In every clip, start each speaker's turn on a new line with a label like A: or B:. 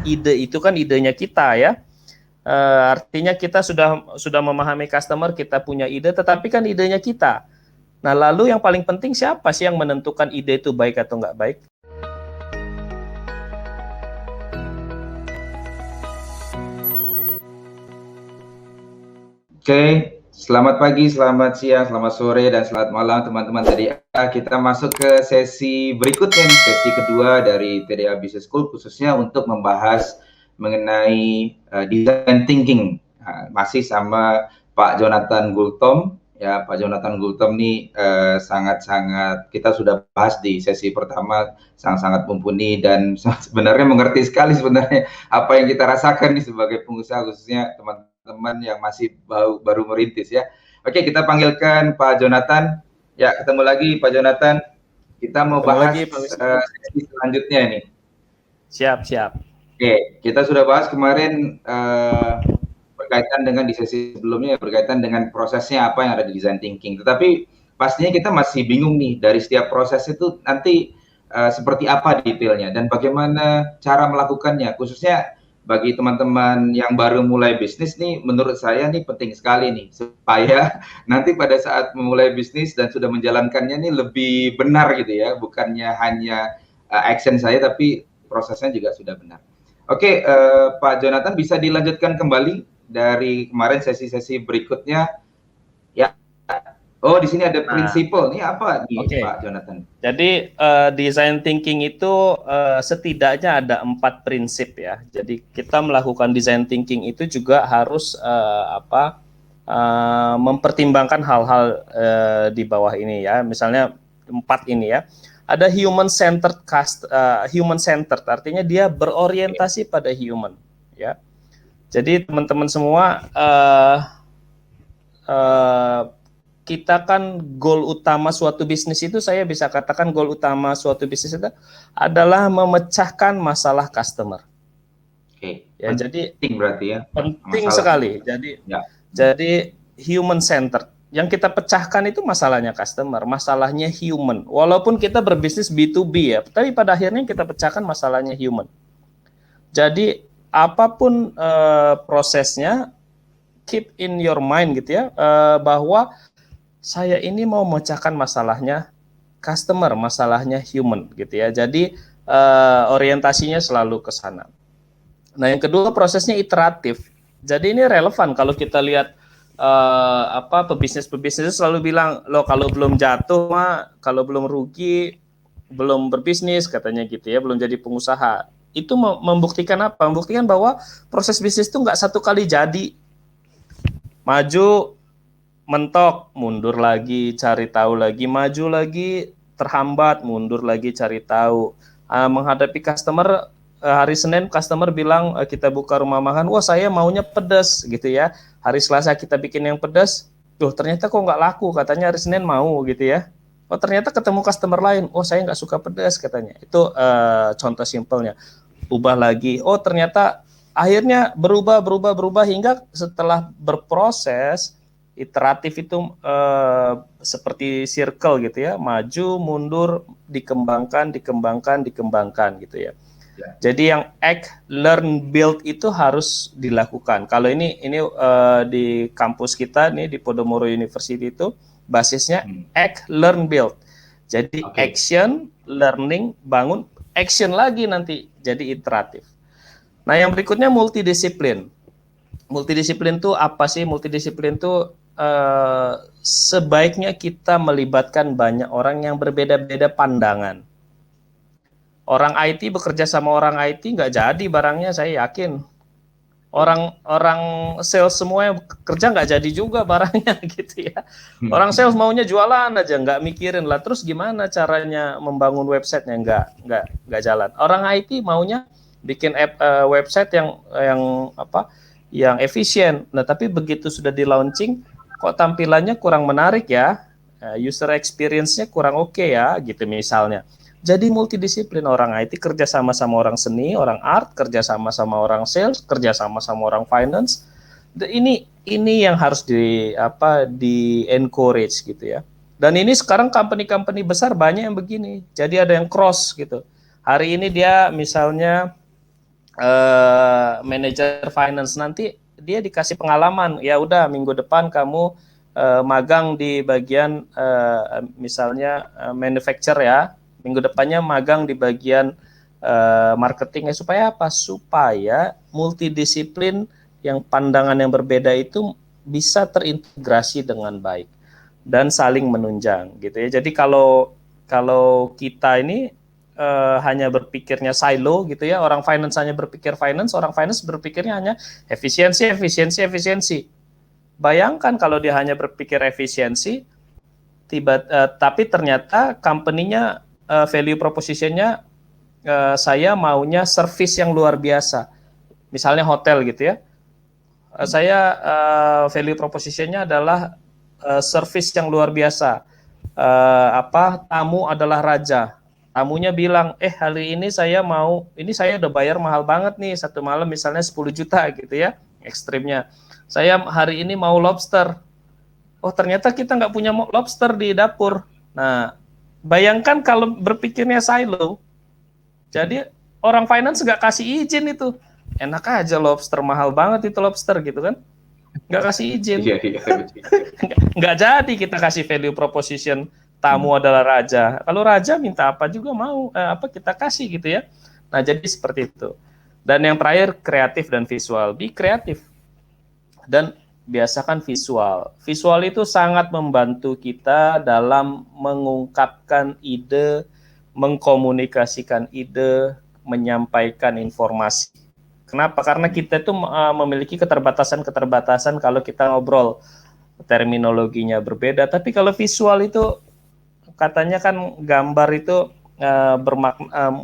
A: ide itu kan idenya kita ya. Artinya kita sudah memahami customer, kita punya ide, tetapi kan idenya kita. Nah, lalu yang paling penting siapa sih yang menentukan ide itu baik atau nggak baik?
B: Oke, selamat pagi, selamat siang, selamat sore, dan selamat malam teman-teman TDA. Kita masuk ke sesi berikutnya nih, sesi kedua dari TDA Business School, khususnya untuk membahas mengenai design thinking. Masih sama Pak Jonathan Gultom. Ya, Pak Jonathan Gultom nih sangat-sangat, kita sudah bahas di sesi pertama, sangat-sangat mumpuni dan sebenarnya mengerti sekali sebenarnya apa yang kita rasakan nih sebagai pengusaha, khususnya teman-teman yang masih baru merintis ya. Oke, kita panggilkan Pak Jonathan. Ya, ketemu lagi Pak Jonathan. Kita mau
A: Ketemu
B: bahas
A: lagi, Pak Wisnu.
B: sesi selanjutnya nih.
A: Siap.
B: Oke, kita sudah bahas kemarin berkaitan dengan di sesi sebelumnya, berkaitan dengan prosesnya apa yang ada di design thinking. Tetapi pastinya kita masih bingung nih dari setiap proses itu nanti seperti apa detailnya dan bagaimana cara melakukannya, khususnya bagi teman-teman yang baru mulai bisnis nih, menurut saya nih penting sekali nih supaya nanti pada saat memulai bisnis dan sudah menjalankannya nih lebih benar gitu ya, bukannya hanya action saya tapi prosesnya juga sudah benar. Oke, Pak Jonathan bisa dilanjutkan kembali dari kemarin sesi-sesi berikutnya ya. Oh, di sini ada prinsipal. Ini apa nih, Pak Jonathan?
A: Jadi design thinking itu setidaknya ada 4 prinsip ya. Jadi kita melakukan design thinking itu juga harus mempertimbangkan hal-hal di bawah ini ya. Misalnya 4 ini ya. Ada human centered artinya dia berorientasi pada human ya. Jadi teman-teman semua kita kan goal utama suatu bisnis itu, saya bisa katakan goal utama suatu bisnis itu adalah memecahkan masalah customer.
B: Oke.
A: Ya, jadi
B: penting berarti ya.
A: Penting sekali. Jadi human centered. Yang kita pecahkan itu masalahnya customer, masalahnya human. Walaupun kita berbisnis B2B ya, tapi pada akhirnya kita pecahkan masalahnya human. Jadi apapun prosesnya, keep in your mind gitu ya, bahwa saya ini mau memecahkan masalahnya customer, masalahnya human gitu ya. Jadi orientasinya selalu ke sana. Nah, yang kedua prosesnya iteratif. Jadi ini relevan kalau kita lihat pebisnis selalu bilang, lo kalau belum jatuh mah, kalau belum rugi belum berbisnis katanya gitu ya, belum jadi pengusaha. Itu membuktikan apa? Membuktikan bahwa proses bisnis itu nggak satu kali jadi. Maju, mentok, mundur lagi, cari tahu lagi, maju lagi, terhambat, mundur lagi, cari tahu. Menghadapi customer, hari Senin customer bilang kita buka rumah makan, wah saya maunya pedas gitu ya. Hari Selasa kita bikin yang pedas, tuh ternyata kok nggak laku, katanya hari Senin mau gitu ya. Oh ternyata ketemu customer lain, oh saya nggak suka pedas katanya. Itu contoh simpelnya. Ubah lagi, oh ternyata akhirnya berubah hingga setelah berproses iteratif itu seperti circle gitu ya, maju, mundur, dikembangkan gitu ya. Jadi yang act, learn, build itu harus dilakukan. Kalau ini di kampus kita nih di Podomoro University itu basisnya act, learn, build. Jadi action, learning, bangun, action lagi nanti jadi iteratif. Nah, yang berikutnya multidisiplin. Multidisiplin itu apa sih? Multidisiplin itu sebaiknya kita melibatkan banyak orang yang berbeda-beda pandangan. Orang IT bekerja sama orang IT nggak jadi barangnya, saya yakin. Orang sales semua yang kerja nggak jadi juga barangnya gitu ya. Orang sales maunya jualan aja, nggak mikirin lah terus gimana caranya membangun websitenya, nggak jalan. Orang IT maunya bikin website yang efisien. Nah tapi begitu sudah di launching, kok tampilannya kurang menarik ya, user experience-nya kurang oke ya, gitu misalnya. Jadi multidisiplin, orang IT kerja sama orang seni, orang art kerja sama orang sales, kerja sama orang finance. Ini yang harus di encourage gitu ya. Dan ini sekarang company besar banyak yang begini. Jadi ada yang cross gitu. Hari ini dia misalnya manajer finance, nanti dia dikasih pengalaman, ya udah minggu depan kamu magang di bagian misalnya manufacture ya, minggu depannya magang di bagian marketingnya, supaya apa? Supaya multidisiplin yang pandangan yang berbeda itu bisa terintegrasi dengan baik dan saling menunjang gitu ya. Jadi kalau kita ini hanya berpikirnya silo gitu ya, orang finance hanya berpikir finance, orang finance berpikirnya hanya efisiensi, efisiensi, efisiensi. Bayangkan kalau dia hanya berpikir efisiensi, tapi ternyata company-nya value proposition-nya saya maunya service yang luar biasa. Misalnya hotel gitu ya. Saya value proposition-nya adalah service yang luar biasa. Tamu adalah raja. Tamunya bilang, hari ini saya mau, ini saya udah bayar mahal banget nih, satu malam misalnya 10 juta gitu ya, ekstrimnya. Saya hari ini mau lobster. Oh ternyata kita nggak punya lobster di dapur. Nah, bayangkan kalau berpikirnya silo. Jadi orang finance nggak kasih izin itu. Enak aja lobster, mahal banget itu lobster gitu kan. Nggak kasih izin. Nggak jadi kita kasih value proposition tamu adalah raja. Kalau raja minta apa juga mau, kita kasih gitu ya. Nah jadi seperti itu. Dan yang terakhir kreatif dan visual. Be kreatif dan biasakan visual. Visual itu sangat membantu kita dalam mengungkapkan ide, mengkomunikasikan ide, menyampaikan informasi. Kenapa? Karena kita itu memiliki keterbatasan-keterbatasan kalau kita ngobrol, terminologinya berbeda. Tapi kalau visual itu katanya kan gambar itu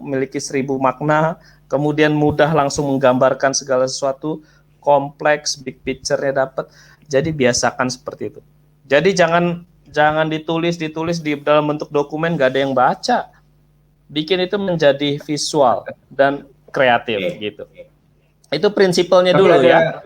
A: memiliki 1000 makna, kemudian mudah langsung menggambarkan segala sesuatu, kompleks, big picture-nya dapat. Jadi biasakan seperti itu. Jadi jangan ditulis di dalam bentuk dokumen, nggak ada yang baca. Bikin itu menjadi visual dan kreatif gitu. Itu prinsipalnya dulu ya.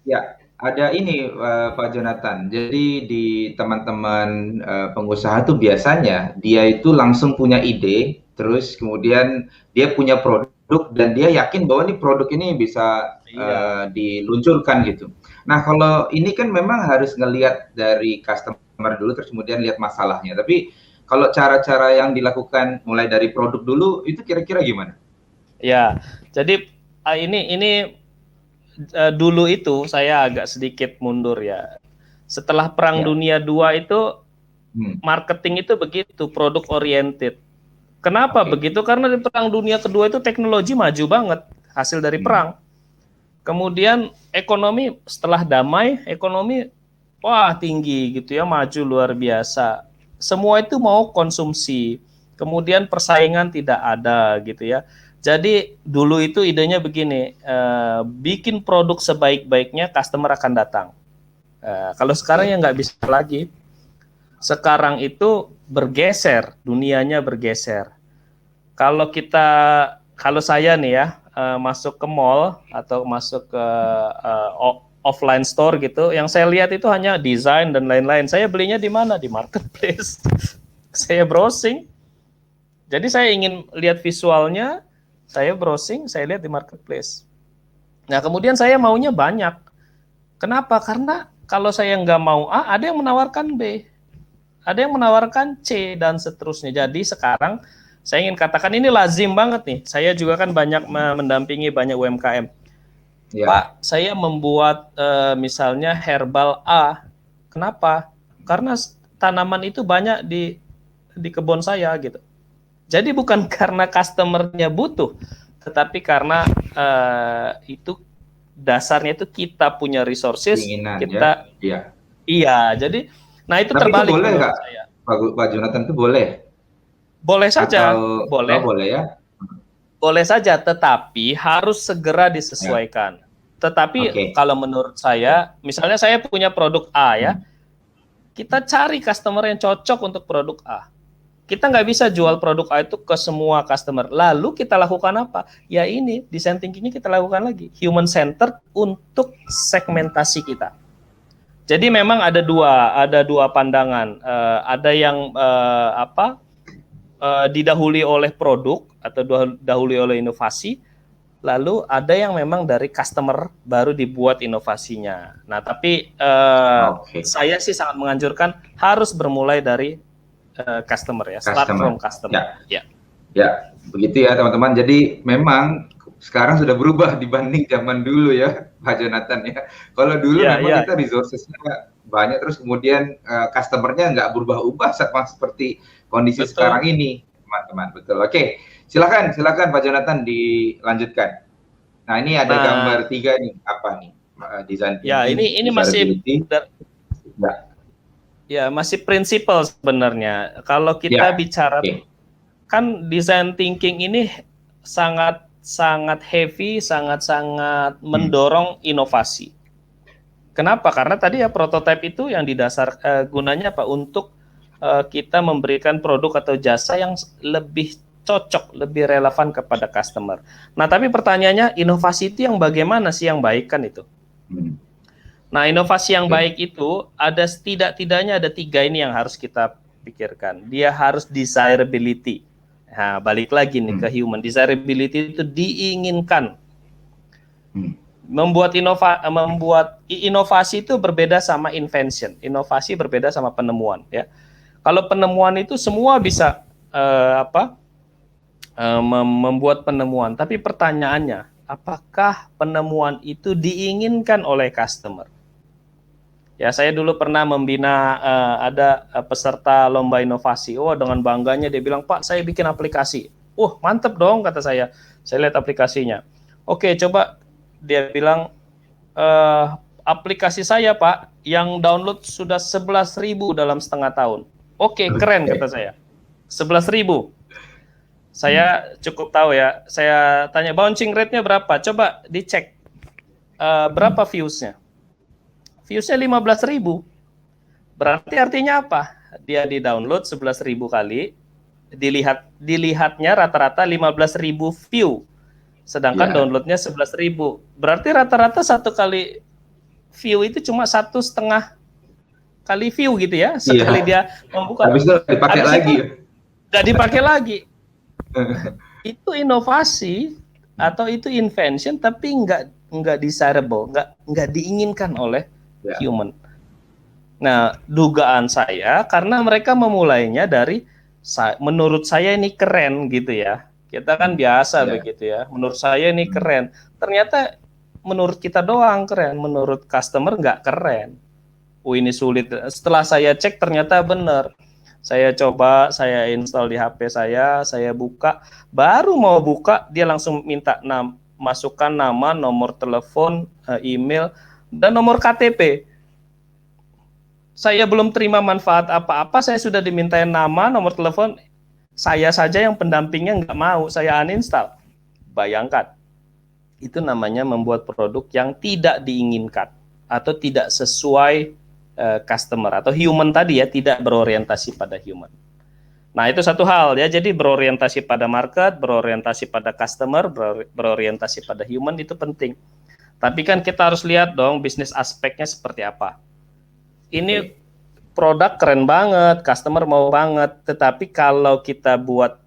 B: Ya, ada ini Pak Jonathan. Jadi di teman-teman pengusaha tuh biasanya dia itu langsung punya ide, terus kemudian dia punya produk dan dia yakin bahwa nih produk ini bisa diluncurkan gitu. Nah, kalau ini kan memang harus ngelihat dari customer dulu, terus kemudian lihat masalahnya. Tapi kalau cara-cara yang dilakukan mulai dari produk dulu, itu kira-kira gimana?
A: Ya, jadi ini dulu itu saya agak sedikit mundur ya. Setelah Perang Dunia II itu marketing itu begitu, produk oriented. Kenapa begitu? Karena di Perang Dunia Kedua itu teknologi maju banget, hasil dari perang. Kemudian ekonomi setelah damai, ekonomi wah tinggi gitu ya, maju luar biasa. Semua itu mau konsumsi. Kemudian persaingan tidak ada gitu ya. Jadi dulu itu idenya begini, bikin produk sebaik-baiknya customer akan datang. Kalau sekarang ya nggak bisa lagi. Sekarang itu bergeser, dunianya bergeser. Kalau saya nih ya, masuk ke mall atau masuk ke offline store gitu, yang saya lihat itu hanya desain dan lain-lain. Saya belinya di mana? Di marketplace. Saya browsing. Jadi saya ingin lihat visualnya, saya browsing, saya lihat di marketplace. Nah kemudian saya maunya banyak. Kenapa? Karena kalau saya nggak mau A, ada yang menawarkan B, ada yang menawarkan C, dan seterusnya. Jadi sekarang saya ingin katakan ini lazim banget nih. Saya juga kan banyak mendampingi banyak UMKM. Pak, saya membuat misalnya herbal A. Kenapa? Karena tanaman itu banyak di kebun saya gitu. Jadi bukan karena customer-nya butuh, tetapi karena itu dasarnya itu kita punya resources, kita iya. Jadi, nah itu tapi terbalik.
B: Itu boleh nggak, Pak Jonathan, itu boleh?
A: Boleh saja, boleh.
B: Boleh ya.
A: Boleh saja, tetapi harus segera disesuaikan. Tetapi kalau menurut saya, misalnya saya punya produk A ya, kita cari customer yang cocok untuk produk A. Kita nggak bisa jual produk A itu ke semua customer. Lalu kita lakukan apa? Ya ini, design thinkingnya kita lakukan lagi. Human centered untuk segmentasi kita. Jadi memang ada dua pandangan. Ada yang didahului oleh produk atau didahului oleh inovasi. lalu ada yang memang dari customer baru dibuat inovasinya. Nah, tapi saya sih sangat menganjurkan harus bermulai dari customer ya, start from customer.
B: Ya, begitu ya teman-teman. Jadi memang sekarang sudah berubah dibanding zaman dulu ya, Pak Jonathan ya. Kalau dulu memang kita resourcesnya banyak, terus kemudian customer-nya nggak berubah-ubah sama seperti kondisi sekarang ini, teman-teman. Betul. Oke, silakan Pak Jonathan dilanjutkan. Nah, ini ada gambar 3 nih, apa nih? Design thinking.
A: Ya, ini masih masih prinsipal sebenarnya. Kalau kita bicara kan design thinking ini sangat heavy, sangat mendorong inovasi. Kenapa? Karena tadi ya prototipe itu yang didasar gunanya apa? Untuk kita memberikan produk atau jasa yang lebih cocok, lebih relevan kepada customer. Nah, tapi pertanyaannya, inovasi itu yang bagaimana sih yang baik kan itu? Nah, inovasi yang baik itu ada setidaknya ada 3 ini yang harus kita pikirkan. Dia harus desirability. Nah, balik lagi nih ke human. Desirability itu diinginkan. Membuat inovasi itu berbeda sama invention. Inovasi berbeda sama penemuan ya. Kalau penemuan itu semua bisa membuat penemuan, tapi pertanyaannya, apakah penemuan itu diinginkan oleh customer? Ya, saya dulu pernah membina ada peserta lomba inovasi. Dengan bangganya dia bilang, "Pak, saya bikin aplikasi." Mantep dong, kata saya. Saya lihat aplikasinya. Oke, coba dia bilang, aplikasi saya, Pak, yang download sudah 11.000 dalam setengah tahun. Oke, keren, kata saya. 11.000. Saya cukup tahu ya. Saya tanya, bouncing rate-nya berapa? Coba dicek. Berapa views-nya? Views-nya 15.000. Berarti artinya apa? Dia di-download 11.000 kali, dilihatnya rata-rata 15.000 view. Sedangkan downloadnya 11.000. Berarti rata-rata 1 kali view itu cuma 1,5 kali view gitu ya. Sekali dia membuka.
B: Habis itu dipakai lagi.
A: Nggak dipakai lagi. Itu inovasi atau itu invention, tapi nggak desirable, nggak diinginkan oleh human. Nah, dugaan saya karena mereka memulainya dari menurut saya ini keren gitu ya. Kita kan biasa begitu ya. Menurut saya ini keren. Ternyata menurut kita doang keren, menurut customer nggak keren. Ini sulit. Setelah saya cek ternyata benar. Saya coba, saya install di HP saya buka, baru mau buka dia langsung minta masukkan nama, nomor telepon, email, dan nomor KTP. Saya belum terima manfaat apa-apa, saya sudah dimintain nama, nomor telepon, saya saja yang pendampingnya nggak mau, saya uninstall. Bayangkan, itu namanya membuat produk yang tidak diinginkan atau tidak sesuai customer atau human tadi ya, tidak berorientasi pada human. Nah, itu satu hal ya, jadi berorientasi pada market, berorientasi pada customer, berorientasi pada human itu penting. Tapi kan kita harus lihat dong bisnis aspeknya seperti apa. Ini produk keren banget, customer mau banget, tetapi kalau kita buat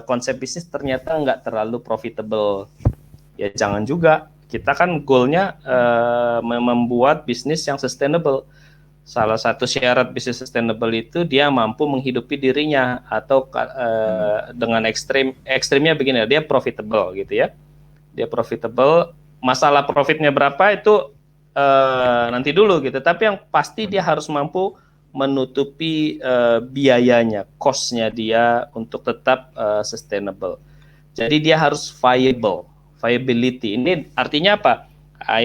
A: konsep bisnis ternyata nggak terlalu profitable, ya jangan juga. Kita kan goalnya membuat bisnis yang sustainable. Salah satu syarat bisnis sustainable itu dia mampu menghidupi dirinya atau dengan ekstrimnya begini, dia profitable gitu ya. Dia profitable, masalah profitnya berapa itu nanti dulu gitu. Tapi yang pasti dia harus mampu menutupi biayanya, cost-nya dia untuk tetap sustainable. Jadi dia harus viability. Ini artinya apa?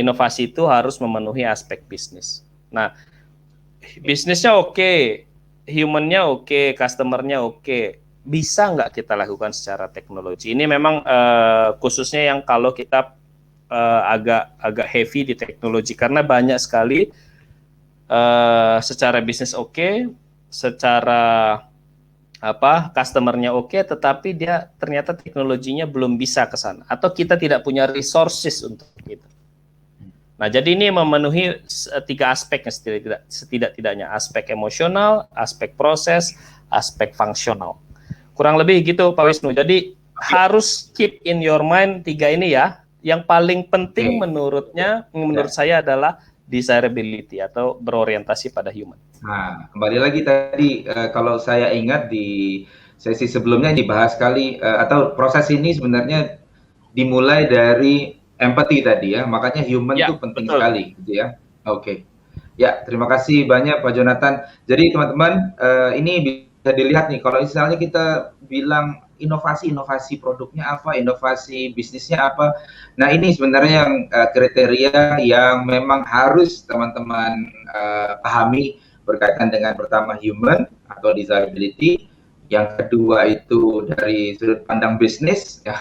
A: Inovasi itu harus memenuhi aspek bisnis. Nah, bisnisnya oke, humannya oke, customernya oke. Bisa nggak kita lakukan secara teknologi? Ini memang khususnya yang kalau kita agak heavy di teknologi, karena banyak sekali secara bisnis oke, secara customernya oke, tetapi dia ternyata teknologinya belum bisa ke sana, atau kita tidak punya resources untuk itu. Nah, jadi ini memenuhi 3 aspek setidak-tidaknya, aspek emosional, aspek proses, aspek fungsional. Kurang lebih gitu Pak Wisnu. Jadi harus keep in your mind 3 ini ya. Yang paling penting menurut saya adalah desirability atau berorientasi pada human.
B: Nah, kembali lagi tadi kalau saya ingat di sesi sebelumnya dibahas sekali atau proses ini sebenarnya dimulai dari empathy tadi ya. Makanya human itu penting sekali gitu ya. Oke. Ya, terima kasih banyak Pak Jonathan. Jadi teman-teman, ini bisa dilihat nih kalau misalnya kita bilang inovasi produknya apa, inovasi bisnisnya apa. Nah, ini sebenarnya yang kriteria yang memang harus teman-teman pahami berkaitan dengan pertama human atau desirability, yang kedua itu dari sudut pandang bisnis ya,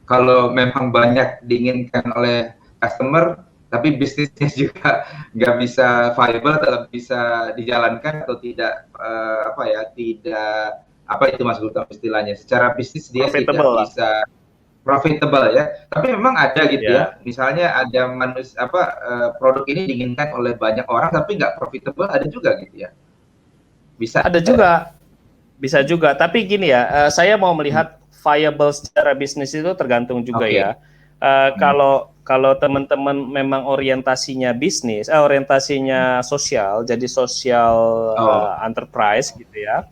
B: kalau memang banyak diinginkan oleh customer tapi bisnisnya juga nggak bisa viable atau bisa dijalankan atau tidak apa itu Mas Gultom istilahnya, secara bisnis dia tidak bisa profitable ya. Tapi memang ada gitu ya. Misalnya ada produk ini diinginkan oleh banyak orang tapi nggak profitable, ada juga gitu ya.
A: Bisa juga. Tapi gini ya, saya mau melihat viable secara bisnis itu tergantung juga ya. Kalau teman-teman memang orientasinya bisnis, orientasinya sosial, jadi social enterprise gitu ya,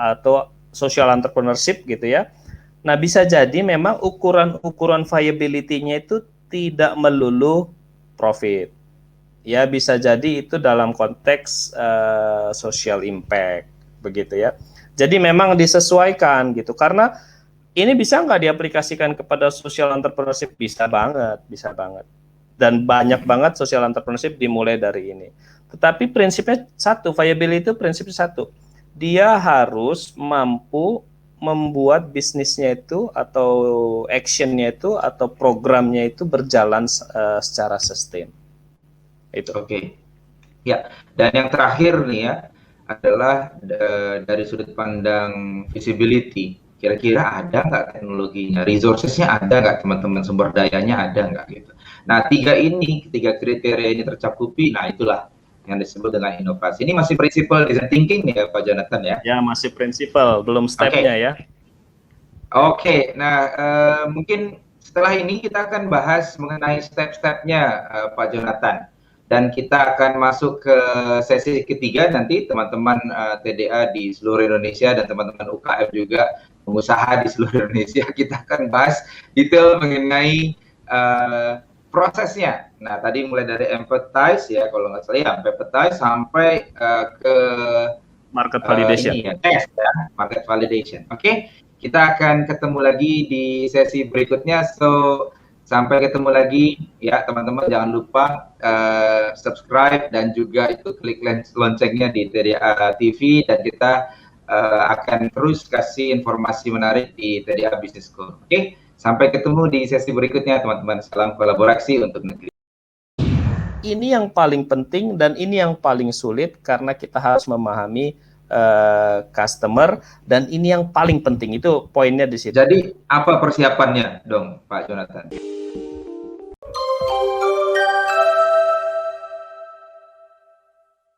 A: atau social entrepreneurship gitu ya. Nah, bisa jadi memang ukuran viability-nya itu tidak melulu profit. Ya, bisa jadi itu dalam konteks social impact begitu ya. Jadi memang disesuaikan gitu, karena ini bisa nggak diaplikasikan kepada social entrepreneurship? Bisa banget. Dan banyak banget social entrepreneurship dimulai dari ini. Tetapi prinsipnya satu, viability itu prinsipnya satu. Dia harus mampu membuat bisnisnya itu atau actionnya itu atau programnya itu berjalan secara sustain. Itu.
B: Oke. Ya, dan yang terakhir nih ya adalah dari sudut pandang visibility. Kira-kira ada nggak teknologinya, resourcesnya ada nggak teman-teman, sumber dayanya ada nggak gitu. Nah, tiga kriteria ini tercakupi, nah itulah yang disebut dengan inovasi. Ini masih prinsipal design thinking nih ya Pak Jonathan ya?
A: Ya, masih prinsipal, belum stepnya ya.
B: Oke, nah mungkin setelah ini kita akan bahas mengenai step-stepnya Pak Jonathan. Dan kita akan masuk ke sesi ketiga nanti teman-teman TDA di seluruh Indonesia dan teman-teman UKM juga, pengusaha di seluruh Indonesia, kita akan bahas detail mengenai prosesnya. Nah, tadi mulai dari empathize ya, kalau nggak salah ya, empathize sampai ke
A: market validation.
B: Test ya, market validation. Oke, kita akan ketemu lagi di sesi berikutnya. So, sampai ketemu lagi ya teman-teman, jangan lupa subscribe dan juga itu klik loncengnya di TDA TV, dan kita akan terus kasih informasi menarik di TDA Business School. Oke, sampai ketemu di sesi berikutnya teman-teman. Salam kolaborasi untuk negeri.
A: Ini yang paling penting dan ini yang paling sulit karena kita harus memahami customer, dan ini yang paling penting, itu poinnya di situ.
B: Jadi apa persiapannya dong Pak Jonathan?